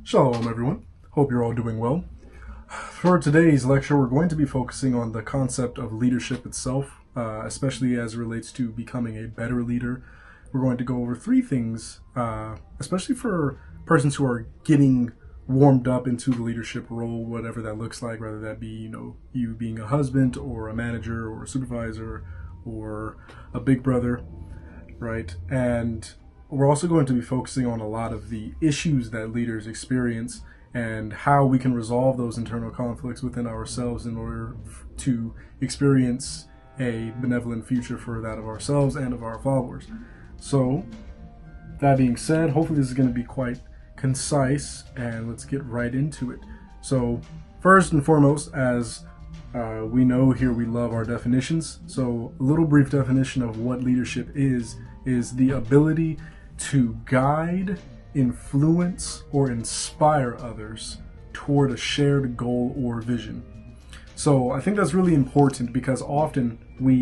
Shalom, everyone. Hope you're all doing well. For today's lecture, we're going to be focusing on the concept of leadership itself, especially as it relates to becoming a better leader. We're going to go over three things, especially for persons who are getting warmed up into the leadership role, whatever that looks like, whether that be, you being a husband or a manager or a supervisor or a big brother, right? And we're also going to be focusing on a lot of the issues that leaders experience and how we can resolve those internal conflicts within ourselves in order to experience a benevolent future for that of ourselves and of our followers. So, that being said, hopefully this is going to be quite concise, and let's get right into it. So, first and foremost, as we know here, we love our definitions. So, a little brief definition of what leadership is the ability to guide, influence, or inspire others toward a shared goal or vision. So I think that's really important because often when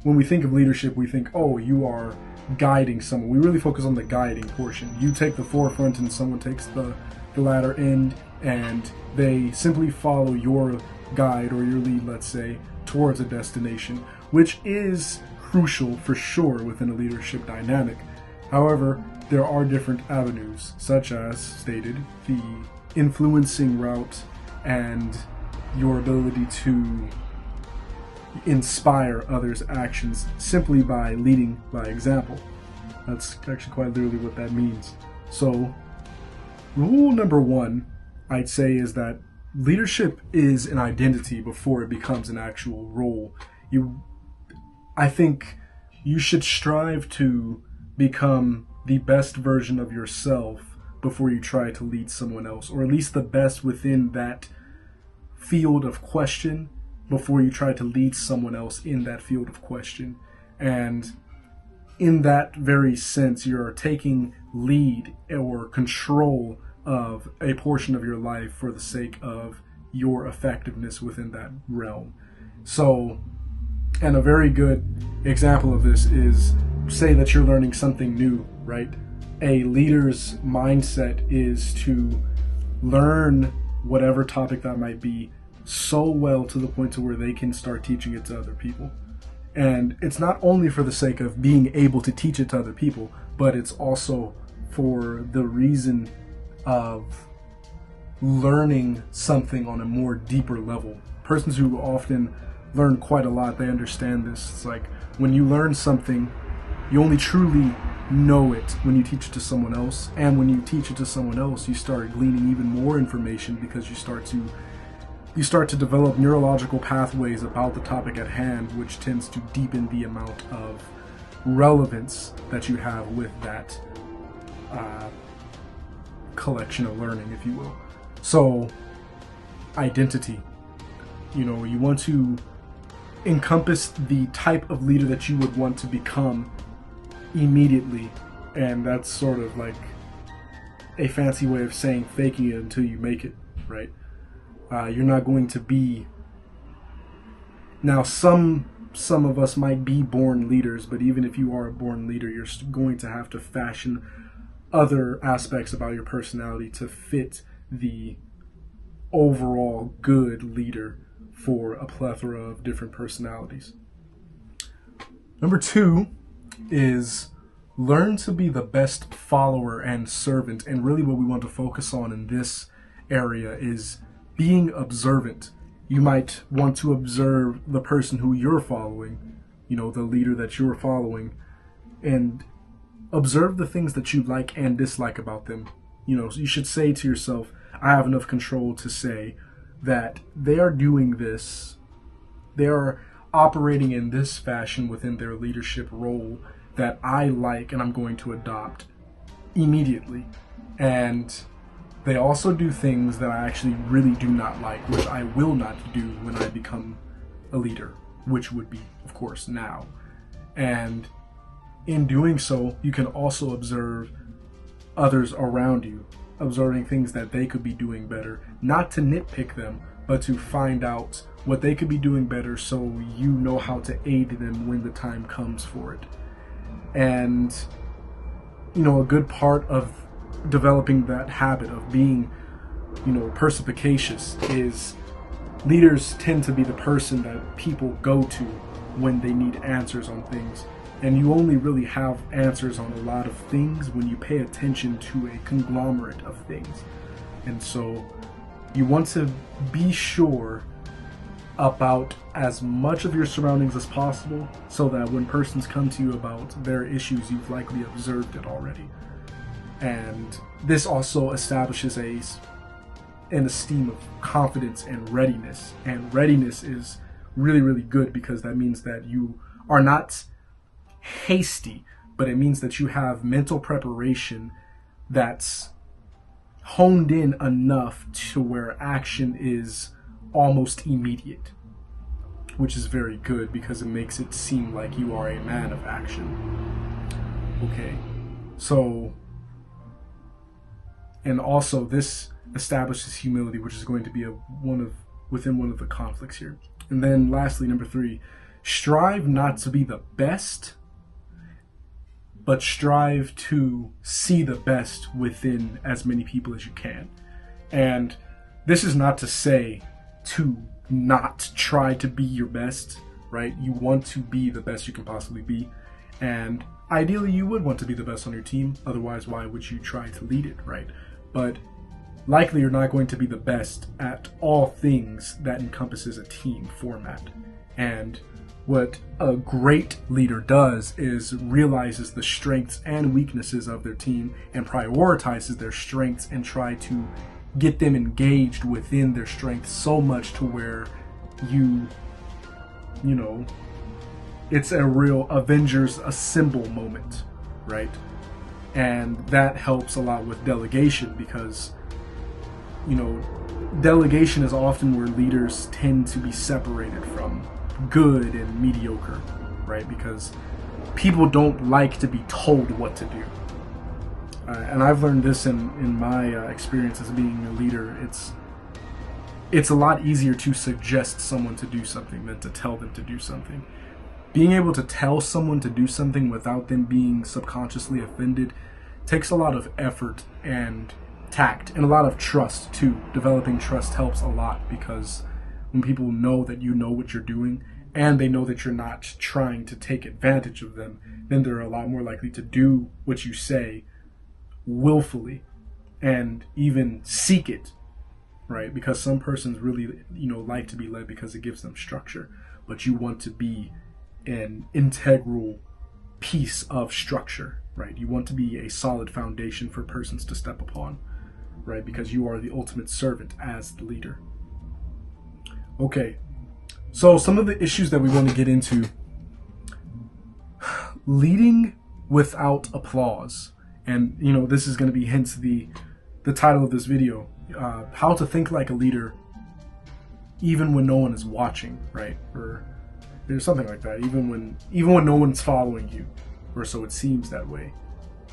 we think of leadership, we think, oh, you are guiding someone. We really focus on the guiding portion. You take the forefront and someone takes the latter end, and they simply follow your guide or your lead, let's say, towards a destination, which is crucial for sure within a leadership dynamic. However, there are different avenues, such as stated, the influencing route and your ability to inspire others' actions simply by leading by example. That's actually quite literally what that means. So, rule number one, I'd say, is that leadership is an identity before it becomes an actual role. I think you should strive to become the best version of yourself before you try to lead someone else, or at least the best within that field of question before you try to lead someone else in that field of question. And in that very sense, you're taking lead or control of a portion of your life for the sake of your effectiveness within that realm. So, and a very good example of this is, say that you're learning something new, right? A leader's mindset is to learn whatever topic that might be so well to the point to where they can start teaching it to other people. And it's not only for the sake of being able to teach it to other people, but it's also for the reason of learning something on a more deeper level. Persons who often learn quite a lot, they understand this. It's like when you learn something, you only truly know it when you teach it to someone else. And when you teach it to someone else, you start gleaning even more information because you start to develop neurological pathways about the topic at hand, which tends to deepen the amount of relevance that you have with that collection of learning, if you will. So, identity. You want to encompass the type of leader that you would want to become immediately, and that's sort of like a fancy way of saying faking it until you make it, right? You're not going to be... Now, some of us might be born leaders, but even if you are a born leader, you're going to have to fashion other aspects about your personality to fit the overall good leader for a plethora of different personalities. Number two is learn to be the best follower and servant. And really what we want to focus on in this area is being observant. You might want to observe the person who you're following, the leader that you're following, and observe the things that you like and dislike about them. You should say to yourself, I have enough control to say that they are doing this, they are operating in this fashion within their leadership role that I like and I'm going to adopt immediately. And they also do things that I actually really do not like, which I will not do when I become a leader, which would be, of course, now. And in doing so, you can also observe others around you, observing things that they could be doing better, not to nitpick them, but to find out what they could be doing better so you know how to aid them when the time comes for it. And, a good part of developing that habit of being, perspicacious is leaders tend to be the person that people go to when they need answers on things. And you only really have answers on a lot of things when you pay attention to a conglomerate of things. And so you want to be sure about as much of your surroundings as possible so that when persons come to you about their issues, you've likely observed it already. And this also establishes an esteem of confidence and readiness. And readiness is really, really good because that means that you are not hasty, but it means that you have mental preparation that's honed in enough to where action is almost immediate, which is very good because it makes it seem like you are a man of action. Okay, so, and also this establishes humility, which is going to be within one of the conflicts here. And then lastly, number 3, strive not to be the best, but strive to see the best within as many people as you can. And this is not to say to not try to be your best, right? You want to be the best you can possibly be. And ideally you would want to be the best on your team. Otherwise, why would you try to lead it, right? But likely you're not going to be the best at all things that encompasses a team format. And what a great leader does is realizes the strengths and weaknesses of their team and prioritizes their strengths and try to get them engaged within their strengths so much to where it's a real Avengers Assemble moment, right? And that helps a lot with delegation because, delegation is often where leaders tend to be separated from good and mediocre, right? Because people don't like to be told what to do. And I've learned this in my experience as being a leader. It's a lot easier to suggest someone to do something than to tell them to do something. Being able to tell someone to do something without them being subconsciously offended takes a lot of effort and tact and a lot of trust too. Developing trust helps a lot because when people know that you know what you're doing and they know that you're not trying to take advantage of them, then they're a lot more likely to do what you say willfully and even seek it, right? Because some persons really, like to be led because it gives them structure, but you want to be an integral piece of structure, right? You want to be a solid foundation for persons to step upon, right? Because you are the ultimate servant as the leader. Okay, so some of the issues that we want to get into: leading without applause. And, this is going to be hence the title of this video, how to think like a leader even when no one is watching, right? Or there's something like that, even when no one's following you, or so it seems that way.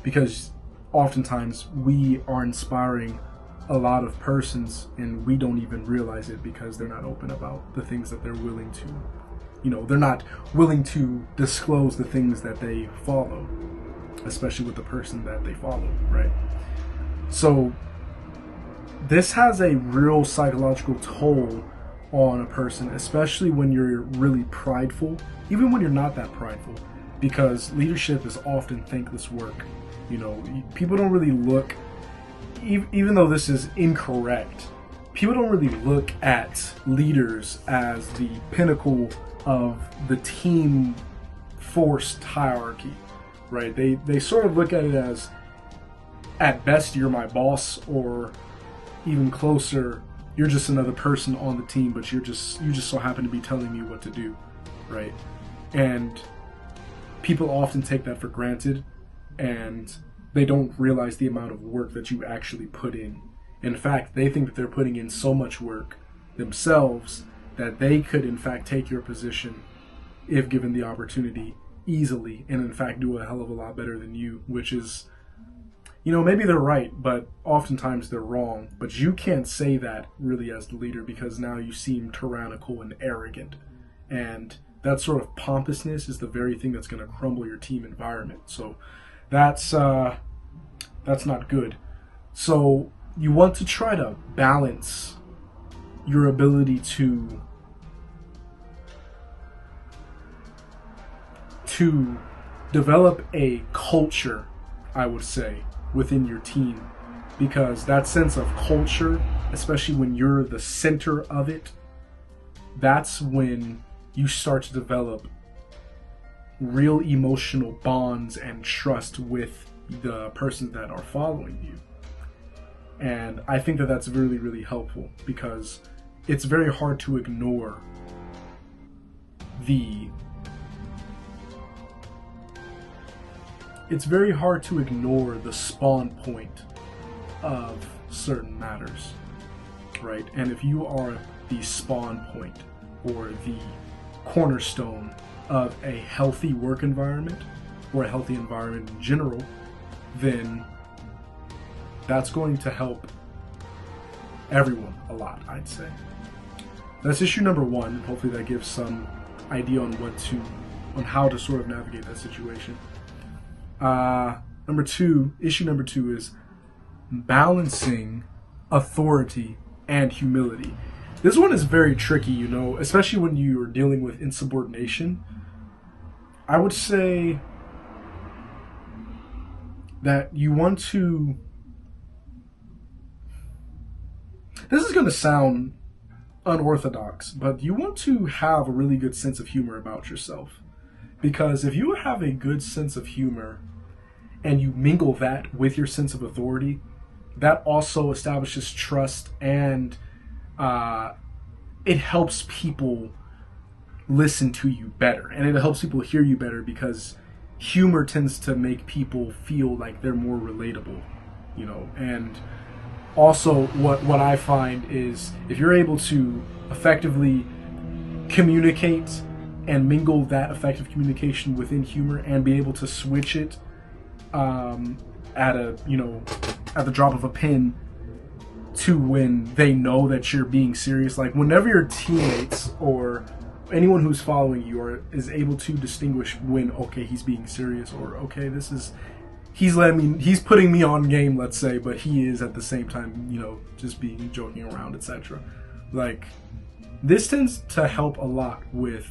Because oftentimes we are inspiring a lot of persons and we don't even realize it because they're not open about the things that they're willing to, they're not willing to disclose the things that they follow, especially with the person that they follow, right? So this has a real psychological toll on a person, especially when you're really prideful, even when you're not that prideful, because leadership is often thankless work. People don't really look, even though this is incorrect, people don't really look at leaders as the pinnacle of the team forced hierarchy, right? They sort of look at it as, at best, you're my boss, or even closer, you're just another person on the team, but you just so happen to be telling me what to do, right? And people often take that for granted, and they don't realize the amount of work that you actually put in. In fact, they think that they're putting in so much work themselves that they could in fact take your position if given the opportunity easily, and in fact do a hell of a lot better than you, which is, maybe they're right, but oftentimes they're wrong. But you can't say that really as the leader, because now you seem tyrannical and arrogant. And that sort of pompousness is the very thing that's going to crumble your team environment. So that's not good. So you want to try to balance your ability to develop a culture, I would say, within your team, because that sense of culture, especially when you're the center of it, that's when you start to develop real emotional bonds and trust with the persons that are following you. And I think that that's really, really helpful, because it's very hard to ignore the spawn point of certain matters, right? And if you are the spawn point or the cornerstone of a healthy work environment or a healthy environment in general, then that's going to help everyone a lot, I'd say. That's issue number one. Hopefully that gives some idea on how to sort of navigate that situation. Issue number two is balancing authority and humility. This one is very tricky, especially when you're dealing with insubordination. I would say that you want to... This is going to sound unorthodox, but you want to have a really good sense of humor about yourself. Because if you have a good sense of humor and you mingle that with your sense of authority, that also establishes trust, and it helps people listen to you better, and it helps people hear you better, because humor tends to make people feel like they're more relatable, and also what I find is, if you're able to effectively communicate and mingle that effective communication within humor and be able to switch it at the drop of a pin to when they know that you're being serious. Like whenever your teammates or anyone who's following you is able to distinguish when, okay, he's being serious, or okay, he's putting me on game, let's say, but he is at the same time, just being joking around, etc. Like, this tends to help a lot with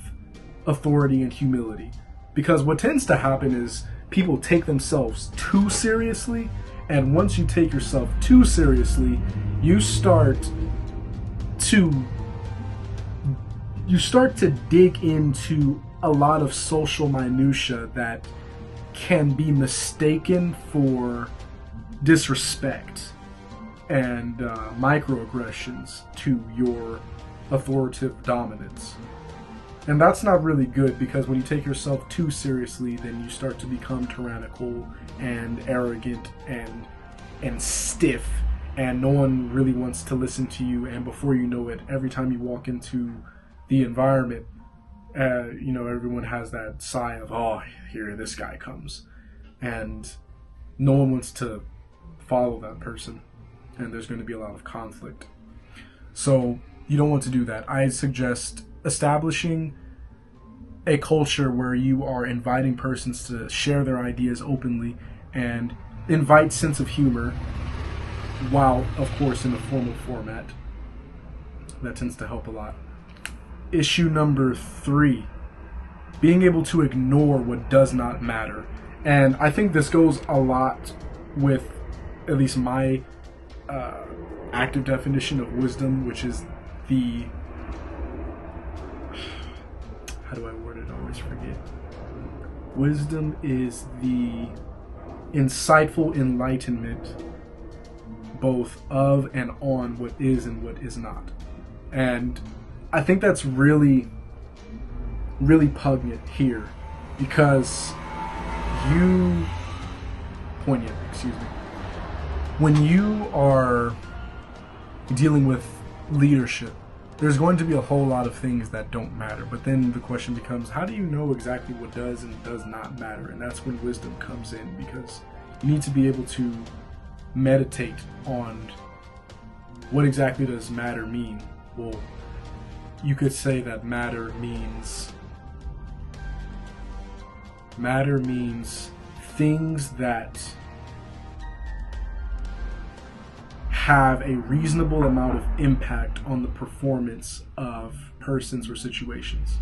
authority and humility, because what tends to happen is people take themselves too seriously, and once you take yourself too seriously, you start to dig into a lot of social minutia that can be mistaken for disrespect and microaggressions to your authoritative dominance. And that's not really good, because when you take yourself too seriously, then you start to become tyrannical and arrogant and stiff, and no one really wants to listen to you. And before you know it, every time you walk into the environment, everyone has that sigh of, oh, here this guy comes, and no one wants to follow that person, and there's going to be a lot of conflict. So you don't want to do that. I suggest establishing a culture where you are inviting persons to share their ideas openly and invite sense of humor, while of course in a formal format. That tends to help a lot. Issue number 3, being able to ignore what does not matter. And I think this goes a lot with at least my active definition of wisdom, which is the... How do I word it? I always forget. Wisdom is the insightful enlightenment both of and on what is and what is not. And I think that's really, really poignant here, because when you are dealing with leadership, there's going to be a whole lot of things that don't matter. But then the question becomes, how do you know exactly what does and does not matter? And that's when wisdom comes in, because you need to be able to meditate on what exactly does matter mean. Well, you could say that matter means things that have a reasonable amount of impact on the performance of persons or situations.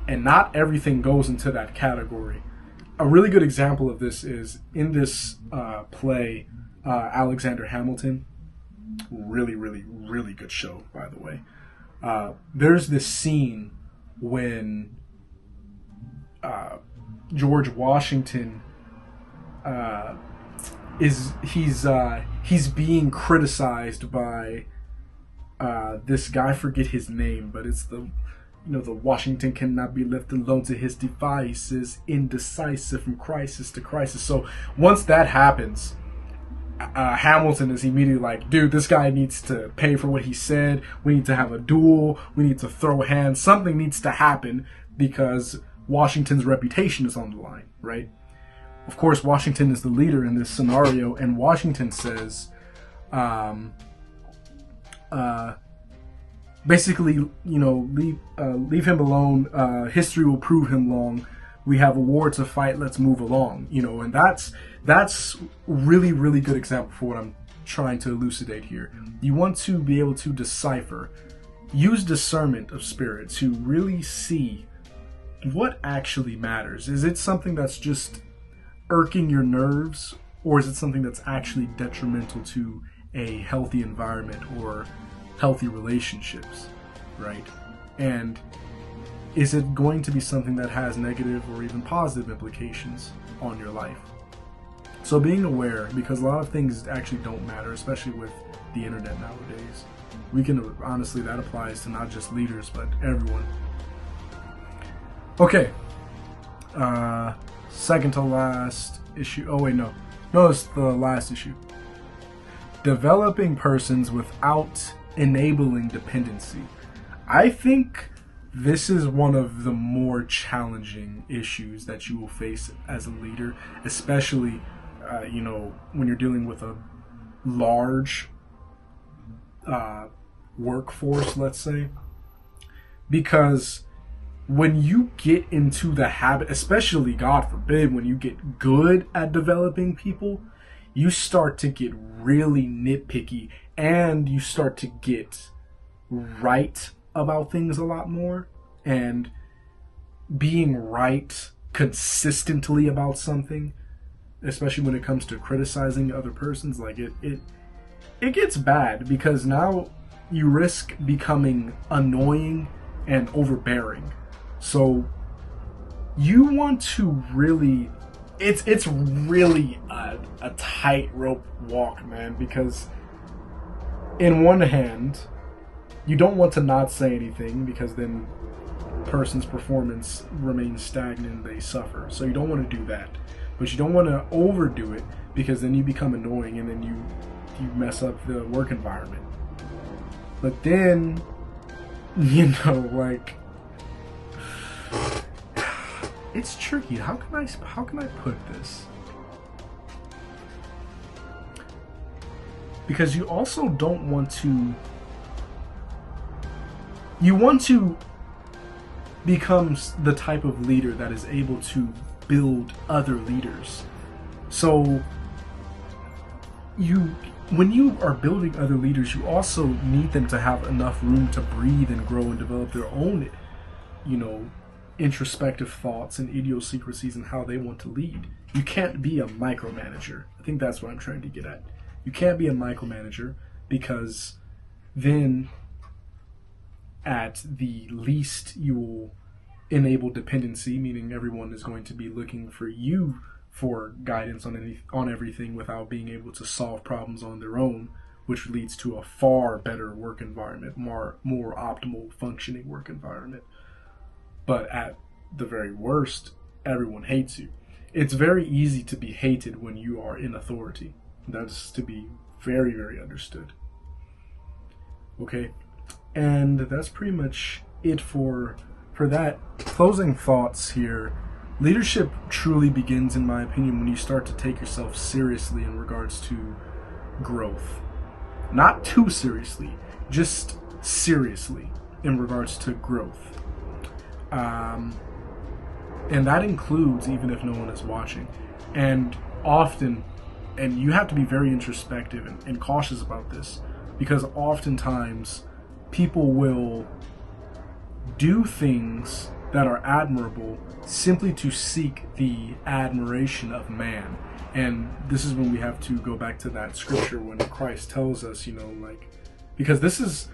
And not everything goes into that category. A really good example of this is in this play, Alexander Hamilton. Really, really, really good show, by the way. There's this scene when George Washington he's being criticized by this guy. I forget his name, but it's the Washington cannot be left alone to his devices, indecisive from crisis to crisis. So once that happens, Hamilton is immediately like, dude, this guy needs to pay for what he said. We need to have a duel. We need to throw hands. Something needs to happen because Washington's reputation is on the line, right? Of course, Washington is the leader in this scenario, and Washington says, basically, leave him alone. History will prove him wrong. We have a war to fight. Let's move along. And that's really, really good example for what I'm trying to elucidate here. You want to be able to decipher, use discernment of spirit to really see what actually matters. Is it something that's just irking your nerves, or is it something that's actually detrimental to a healthy environment or healthy relationships, right? And is it going to be something that has negative or even positive implications on your life? So being aware, because a lot of things actually don't matter, especially with the internet nowadays. Honestly, that applies to not just leaders, but everyone. Okay. Second to last issue. Oh wait, no, it's the last issue. Developing persons without enabling dependency. I think this is one of the more challenging issues that you will face as a leader, especially when you're dealing with a large workforce, let's say, because when you get into the habit, especially, God forbid, when you get good at developing people, you start to get really nitpicky and you start to get right about things a lot more. And being right consistently about something, especially when it comes to criticizing other persons, like it gets bad, because now you risk becoming annoying and overbearing. So you want to really, it's really a tightrope walk, man, because in one hand, you don't want to not say anything, because then person's performance remains stagnant, they suffer. So you don't want to do that. But you don't want to overdo it, because then you become annoying and then you mess up the work environment. But then, it's tricky. How can I put this? Because you also don't want to. You want to become the type of leader that is able to build other leaders. So when you are building other leaders, you also need them to have enough room to breathe and grow and develop their own, introspective thoughts and idiosyncrasies and how they want to lead. You can't be a micromanager. I think that's what I'm trying to get at. You can't be a micromanager, because then at the least you will enable dependency, meaning everyone is going to be looking for you for guidance on everything without being able to solve problems on their own, which leads to a far better work environment, more optimal functioning work environment. But at the very worst, everyone hates you. It's very easy to be hated when you are in authority. That's to be very, very understood. Okay, and that's pretty much it for that. Closing thoughts here. Leadership truly begins, in my opinion, when you start to take yourself seriously in regards to growth. Not too seriously, just seriously in regards to growth. And that includes even if no one is watching. And often And you have to be very introspective and cautious about this, because oftentimes people will do things that are admirable simply to seek the admiration of man. And this is when we have to go back to that scripture when Christ tells us, like, because this is,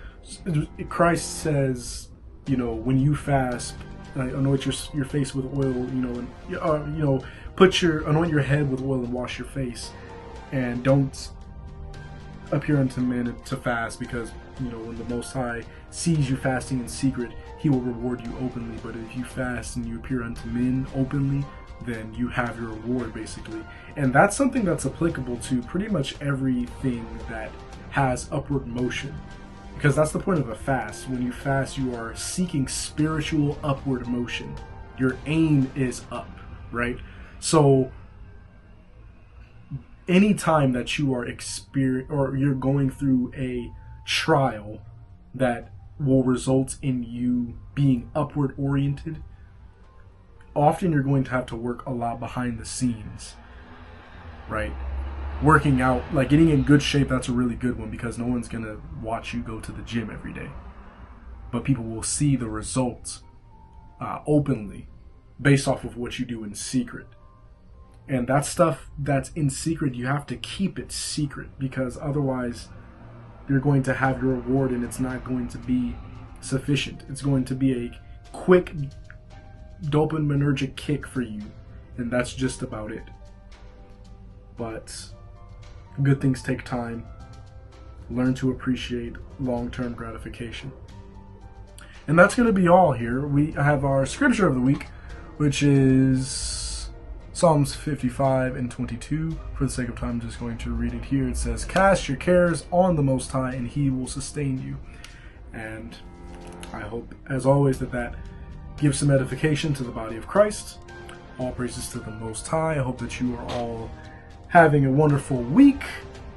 Christ says, when you fast, anoint your face with oil, and anoint your head with oil and wash your face, and don't appear unto men to fast, because when the Most High sees you fasting in secret, he will reward you openly. But if you fast and you appear unto men openly, then you have your reward, basically. And that's something that's applicable to pretty much everything that has upward motion, because that's the point of a fast. When you fast, you are seeking spiritual upward motion. Your aim is up, right? So anytime that you are you're going through a trial that will result in you being upward oriented, often you're going to have to work a lot behind the scenes, right? Working out, like getting in good shape, that's a really good one, because no one's going to watch you go to the gym every day. But people will see the results openly based off of what you do in secret. And that stuff that's in secret, you have to keep it secret, because otherwise you're going to have your reward and it's not going to be sufficient. It's going to be a quick dopaminergic kick for you, and that's just about it. But good things take time. Learn to appreciate long-term gratification. And that's going to be all here. We have our scripture of the week, which is Psalms 55 and 22. For the sake of time, I'm just going to read it here. It says, "Cast your cares on the Most High, and he will sustain you." And I hope, as always, that gives some edification to the body of Christ. All praises to the Most High. I hope that you are all having a wonderful week.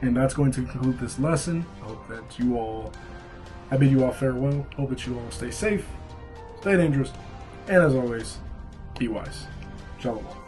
And that's going to conclude this lesson. I hope that I bid you all farewell. Hope that you all stay safe, stay dangerous, and as always, be wise. Shalom.